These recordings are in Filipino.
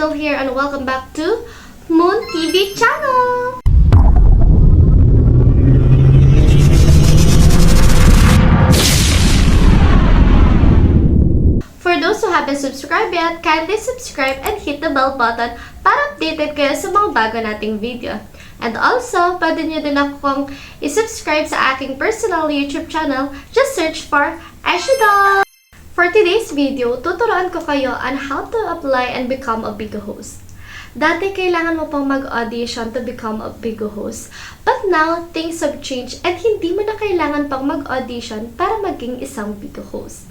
Doll here and welcome back to Moon TV channel! For those who haven't subscribed yet, kindly subscribe and hit the bell button para updated kayo sa mga bago nating video. And also, pwede nyo din akong isubscribe sa aking personal YouTube channel. Just search for Esshi Doll! For today's video, tuturuan ko kayo on how to apply and become a Bigo Host. Dati, kailangan mo pang mag-audition to become a Bigo Host. But now, things have changed at hindi mo na kailangan pang mag-audition para maging isang Bigo Host.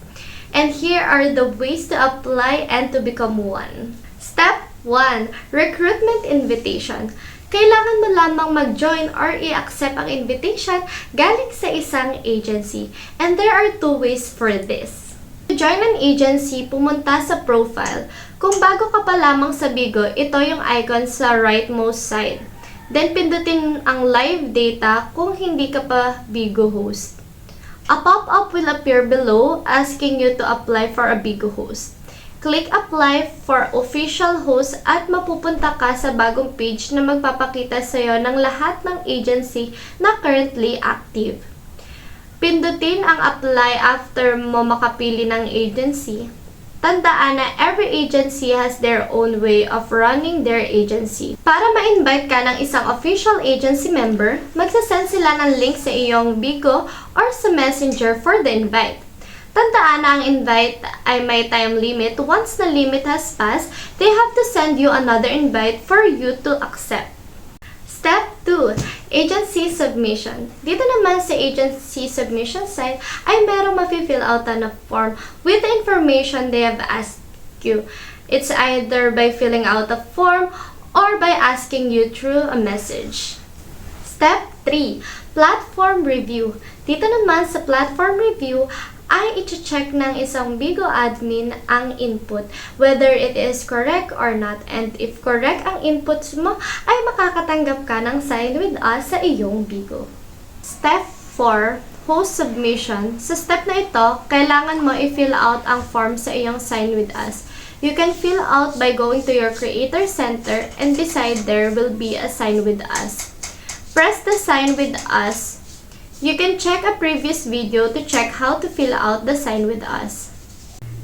And here are the ways to apply and to become one. Step 1. Recruitment invitation. Kailangan mo lamang mag-join or i-accept ang invitation galing sa isang agency. And there are two ways for this. To join an agency, pumunta sa profile. Kung bago ka pa lamang sa Bigo, ito yung icon sa rightmost side. Then, pindutin ang live data kung hindi ka pa Bigo Host. A pop-up will appear below asking you to apply for a Bigo Host. Click Apply for Official Host at mapupunta ka sa bagong page na magpapakita sa iyo ng lahat ng agency na currently active. Pindutin ang apply after mo makapili ng agency. Tandaan na every agency has their own way of running their agency. Para ma-invite ka ng isang official agency member, magsasend sila ng link sa iyong Bigo or sa Messenger for the invite. Tandaan na ang invite ay may time limit. Once the limit has passed, they have to send you another invite for you to accept. Step 2. Agency submission. Dito naman sa agency submission site ay merong mafi-fill out na form with the information they have asked you. It's either by filling out a form or by asking you through a message. Step 3. Platform review. Dito naman sa platform review ay i-check ng isang Bigo admin ang input, whether it is correct or not. And if correct ang inputs mo, ay makakatanggap ka ng sign with us sa iyong Bigo. Step 4. Host submission. Sa step na ito, kailangan mo i-fill out ang form sa iyong sign with us. You can fill out by going to your creator center and beside there will be a sign with us. Press the sign with us. You can check a previous video to check how to fill out the sign with us.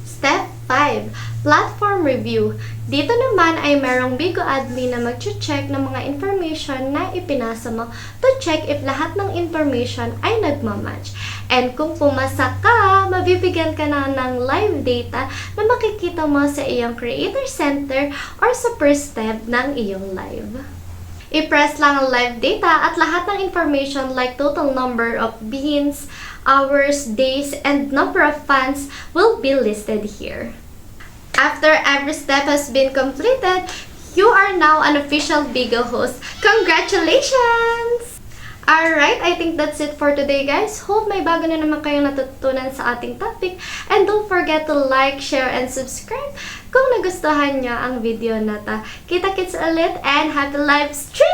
Step 5. Platform review. Dito naman ay merong Bigo admin na mag-check ng mga information na ipinasa mo to check if lahat ng information ay nagmamatch. And kung pumasa ka, mabibigyan ka na ng live data na makikita mo sa iyong creator center or sa first step ng iyong live. I-press lang ang live data at lahat ng information like total number of beans, hours, days, and number of fans will be listed here. After every step has been completed, you are now an official Bigo Host. Congratulations! Alright, I think that's it for today, guys. Hope may bago na naman kayong natutunan sa ating topic. And don't forget to like, share, and subscribe kung nagustuhan nyo ang video na ta. Kita-kits ulit and happy live stream!